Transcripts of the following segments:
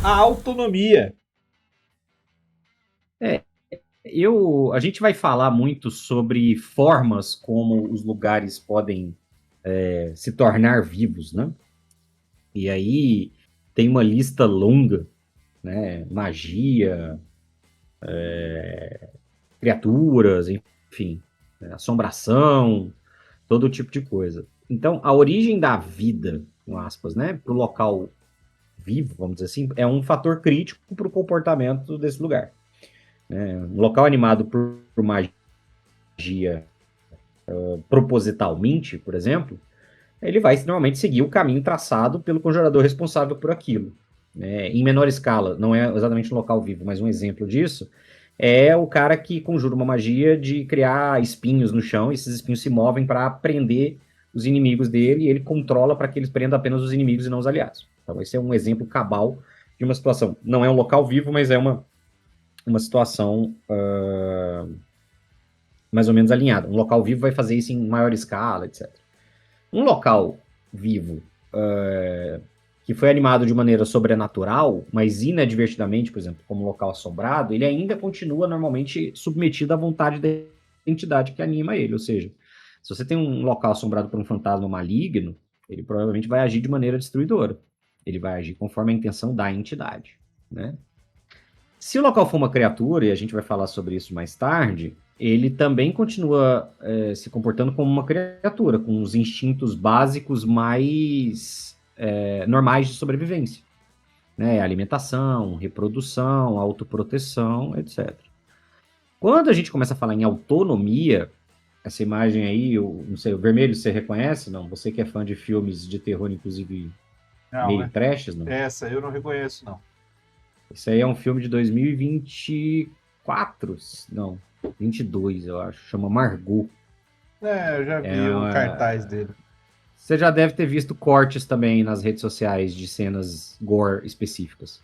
a autonomia. É, a gente vai falar muito sobre formas como os lugares podem se tornar vivos, né? E aí tem uma lista longa, né? Magia, criaturas, enfim, né? Assombração, todo tipo de coisa. Então, a origem da vida, com aspas, né? Para o local vivo, vamos dizer assim, é um fator crítico para o comportamento desse lugar. Né? Um local animado por magia propositalmente, por exemplo, ele vai extremamente seguir o caminho traçado pelo conjurador responsável por aquilo. Em menor escala, não é exatamente um local vivo, mas um exemplo disso é o cara que conjura uma magia de criar espinhos no chão, e esses espinhos se movem para prender os inimigos dele, e ele controla para que eles prendam apenas os inimigos e não os aliados. Então, esse é um exemplo cabal de uma situação. Não é um local vivo, mas é uma situação mais ou menos alinhada. Um local vivo vai fazer isso em maior escala, etc. Um local vivo que foi animado de maneira sobrenatural, mas inadvertidamente, por exemplo, como um local assombrado, ele ainda continua normalmente submetido à vontade da entidade que anima ele. Ou seja, se você tem um local assombrado por um fantasma maligno, ele provavelmente vai agir de maneira destruidora. Ele vai agir conforme a intenção da entidade, né? Se o local for uma criatura, e a gente vai falar sobre isso mais tarde, ele também continua se comportando como uma criatura, com os instintos básicos mais normais de sobrevivência, né? Alimentação, reprodução, autoproteção, etc. Quando a gente começa a falar em autonomia, essa imagem aí, não sei, o vermelho você reconhece? Não? Você que é fã de filmes de terror, inclusive Não, meio trashes, não? essa eu não reconheço, não. Isso aí é um filme de 2024? Não, 22, eu acho. Chama Margot. É, eu já É vi o cartaz uma... dele. Você já deve ter visto cortes também nas redes sociais de cenas gore específicas.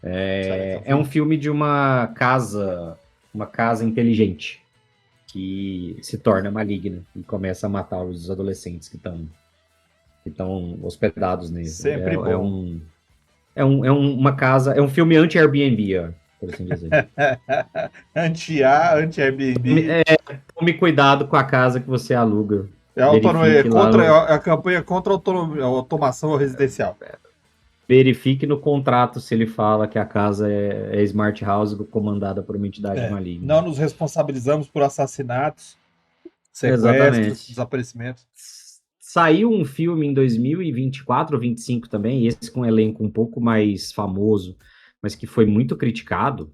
Será que eu É um vi? filme de uma casa inteligente que se torna maligna e começa a matar os adolescentes que estão hospedados nele. Sempre bom. Uma casa, é um filme anti-Airbnb, ó, por assim dizer. Anti-A, anti-Airbnb. Tome cuidado com a casa que você aluga. É a autonomia, Verifique lá, é a campanha contra a autonomia, a automação residencial. verifique no contrato se ele fala que a casa é smart house comandada por uma entidade É, maligna. não nos responsabilizamos por assassinatos, sequestros, Exatamente. desaparecimentos. Saiu um filme em 2024 ou 25 também, esse com um elenco um pouco mais famoso, mas que foi muito criticado,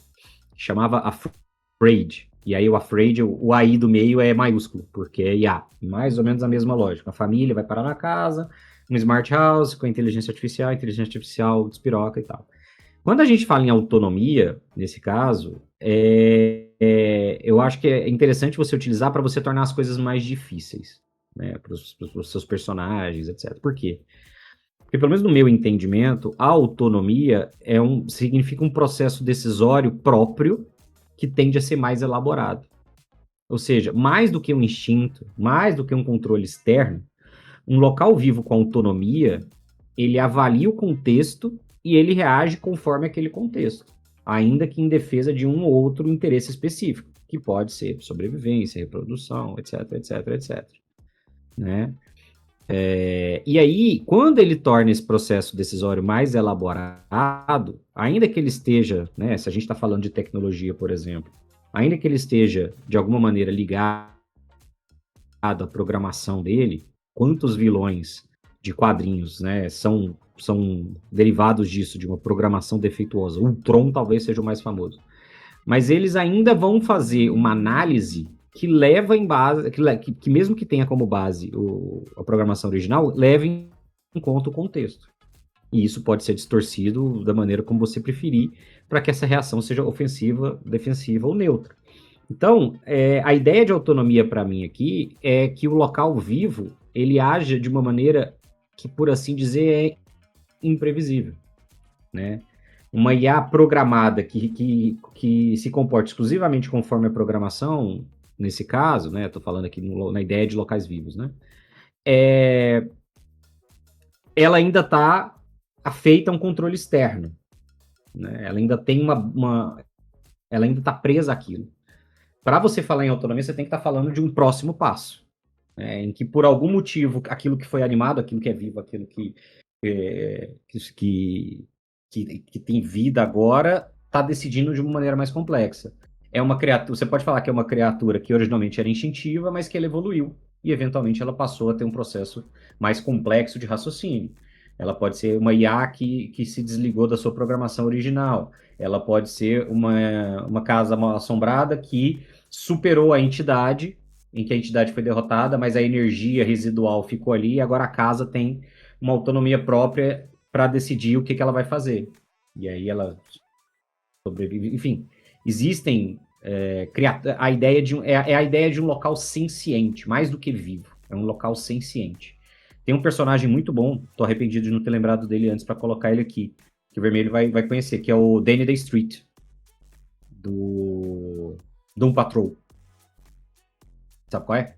que chamava Afraid. E aí o Afraid, o AI do meio é maiúsculo, porque é IA. Mais ou menos a mesma lógica. A família vai parar na casa, um smart house com a inteligência artificial despiroca e tal. Quando a gente fala em autonomia, nesse caso, eu acho que é interessante você utilizar para você tornar as coisas mais difíceis, né, para os seus personagens, etc. Por quê? Porque, pelo menos no meu entendimento, a autonomia significa um processo decisório próprio que tende a ser mais elaborado. Ou seja, mais do que um instinto, mais do que um controle externo, um local vivo com autonomia, ele avalia o contexto e ele reage conforme aquele contexto, ainda que em defesa de um ou outro interesse específico, que pode ser sobrevivência, reprodução, etc, etc, etc. Né? E aí, quando ele torna esse processo decisório mais elaborado, ainda que ele esteja, né, se a gente está falando de tecnologia, por exemplo, ainda que ele esteja de alguma maneira ligado à programação dele, quantos vilões de quadrinhos, né, são derivados disso, de uma programação defeituosa. O Tron talvez seja o mais famoso. Mas eles ainda vão fazer uma análise que leva em base, que mesmo que tenha como base a programação original, leve em conta o contexto. E isso pode ser distorcido da maneira como você preferir, para que essa reação seja ofensiva, defensiva ou neutra. Então, a ideia de autonomia para mim aqui é que o local vivo ele age de uma maneira que, por assim dizer, é imprevisível, né? Uma IA programada que se comporta exclusivamente conforme a programação, nesse caso, né? Estou falando aqui na ideia de locais vivos, né? Ela ainda está afeita a um controle externo. né? Ela ainda tem ela ainda está presa àquilo. Para você falar em autonomia, você tem que estar falando de um próximo passo, né, em que por algum motivo aquilo que foi animado, aquilo que é vivo, aquilo que tem vida agora, está decidindo de uma maneira mais complexa. É uma criatura, você pode falar que é uma criatura que originalmente era instintiva, mas que ela evoluiu e eventualmente ela passou a ter um processo mais complexo de raciocínio. Ela pode ser uma IA que se desligou da sua programação original. Ela pode ser uma casa mal assombrada que superou a entidade, em que a entidade foi derrotada, mas a energia residual ficou ali e agora a casa tem uma autonomia própria para decidir o que ela vai fazer. E aí ela sobrevive. Enfim, existem a ideia é a ideia de um local senciente, mais do que vivo. É um local senciente. Tem um personagem muito bom, tô arrependido de não ter lembrado dele antes para colocar ele aqui, que o Vermelho vai conhecer, que é o Danny Day Street, do Doom Patrol. Sabe qual é?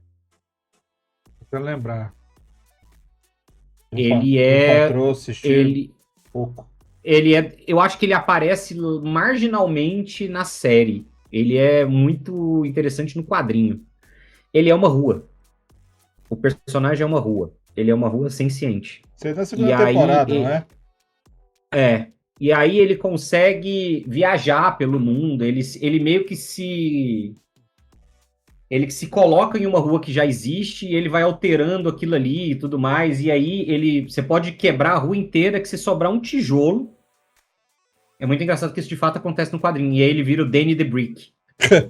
Pra lembrar. Ele é. Encontrou, assistiu Ele, pouco. eu acho que ele aparece marginalmente na série. Ele é muito interessante no quadrinho. Ele é uma rua. O personagem é uma rua. Ele é uma rua senciente. Você é da E segunda aí, temporada, não é? e aí ele consegue viajar pelo mundo. Ele meio que se coloca em uma rua que já existe e ele vai alterando aquilo ali e tudo mais. E aí você pode quebrar a rua inteira que se sobrar um tijolo. É muito engraçado que isso de fato acontece no quadrinho. E aí ele vira o Danny the Brick.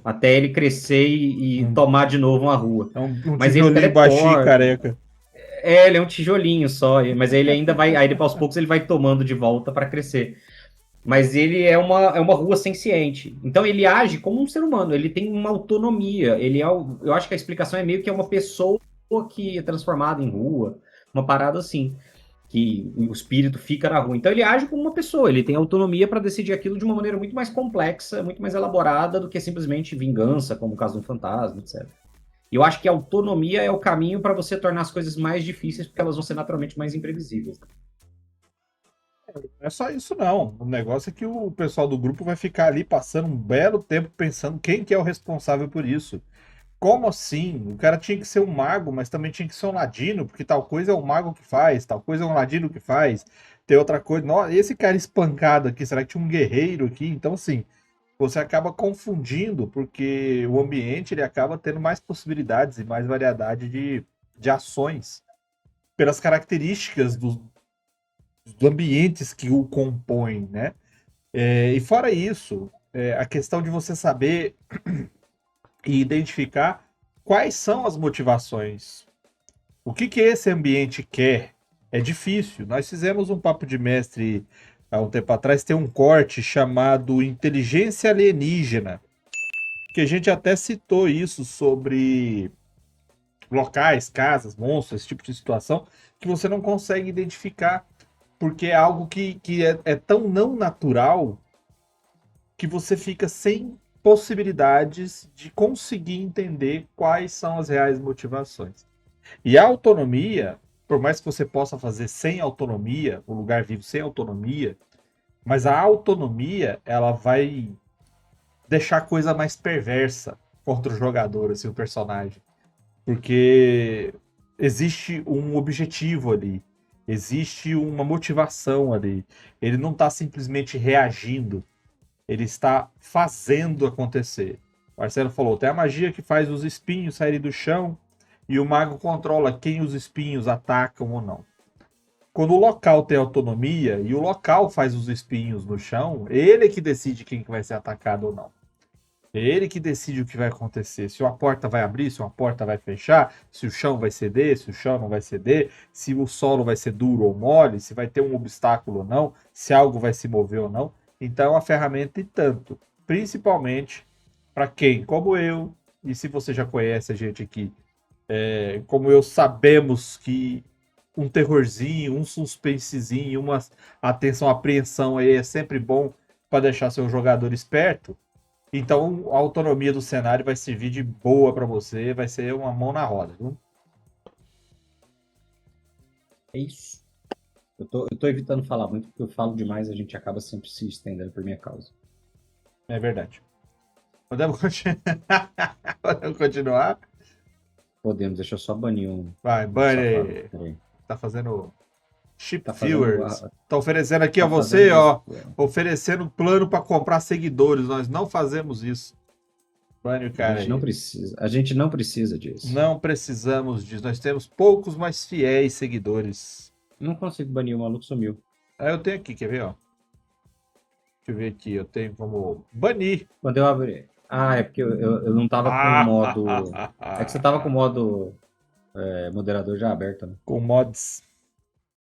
Até ele crescer e tomar de novo uma rua. É um Mas ele tijolinho baixinho e teleporta. careca. Ele é um tijolinho só. Mas ele ainda vai. Aí aos poucos ele vai tomando de volta para crescer. Mas ele é uma rua senciente. Então ele age como um ser humano. Ele tem uma autonomia. Eu acho que a explicação é meio que é uma pessoa que é transformada em rua. Uma parada assim, que o espírito fica na rua. Então ele age como uma pessoa, ele tem autonomia para decidir aquilo de uma maneira muito mais complexa, muito mais elaborada do que simplesmente vingança, como o caso de um fantasma, etc. E eu acho que a autonomia é o caminho para você tornar as coisas mais difíceis, porque elas vão ser naturalmente mais imprevisíveis. Não é só isso, não. O negócio é que o pessoal do grupo vai ficar ali passando um belo tempo pensando quem que é o responsável por isso. Como assim? O cara tinha que ser um mago, mas também tinha que ser um ladino, porque tal coisa é o mago que faz, tal coisa é um ladino que faz, tem outra coisa. Nossa, esse cara espancado aqui, será que tinha um guerreiro aqui? Então, assim, você acaba confundindo, porque o ambiente ele acaba tendo mais possibilidades e mais variedade de ações pelas características dos ambientes que o compõem, né? E fora isso, a questão de você saber e identificar quais são as motivações. O que que esse ambiente quer? É difícil. Nós fizemos um papo de mestre há um tempo atrás, tem um corte chamado Inteligência Alienígena, que a gente até citou isso sobre locais, casas, monstros, esse tipo de situação, que você não consegue identificar, porque é algo que é tão não natural que você fica sem possibilidades de conseguir entender quais são as reais motivações. E a autonomia, por mais que você possa fazer sem autonomia, o lugar vivo sem autonomia, mas a autonomia, ela vai deixar a coisa mais perversa contra o jogador, assim, o personagem. Porque existe um objetivo ali, existe uma motivação ali. Ele não está simplesmente reagindo, ele está fazendo acontecer. O Marcelo falou, tem a magia que faz os espinhos saírem do chão e o mago controla quem os espinhos atacam ou não. Quando o local tem autonomia e o local faz os espinhos no chão, ele é que decide quem que vai ser atacado ou não. É ele que decide o que vai acontecer. Se uma porta vai abrir, se uma porta vai fechar, se o chão vai ceder, se o chão não vai ceder, se o solo vai ser duro ou mole, se vai ter um obstáculo ou não, se algo vai se mover ou não. Então é uma ferramenta e tanto, principalmente para quem, como eu, e se você já conhece a gente aqui, como eu, sabemos que um terrorzinho, um suspensezinho, uma atenção, apreensão aí é sempre bom para deixar seu jogador esperto. Então a autonomia do cenário vai servir de boa para você, vai ser uma mão na roda, viu? É isso. Eu tô evitando falar muito, porque eu falo demais, a gente acaba sempre se estendendo por minha causa. É verdade. Podemos continuar? Podemos continuar? Podemos, deixa eu só banir Vai, um safado. Bunny. Peraí. Tá fazendo Chip Tá fazendo. Viewers. Tá oferecendo aqui a Tá você, fazendo ó. isso. Oferecendo um plano para comprar seguidores. Nós não fazemos isso. Bane o A cara gente não aí. precisa. A gente não precisa disso. Não precisamos disso. Nós temos poucos, mas fiéis seguidores. Não consigo banir, o maluco sumiu. Aí eu tenho aqui, quer ver, ó? Deixa eu ver aqui. Eu tenho como banir. Quando eu abri. Ah, é porque eu não tava com o modo. É que você tava com o modo moderador já aberto, né? Com mods.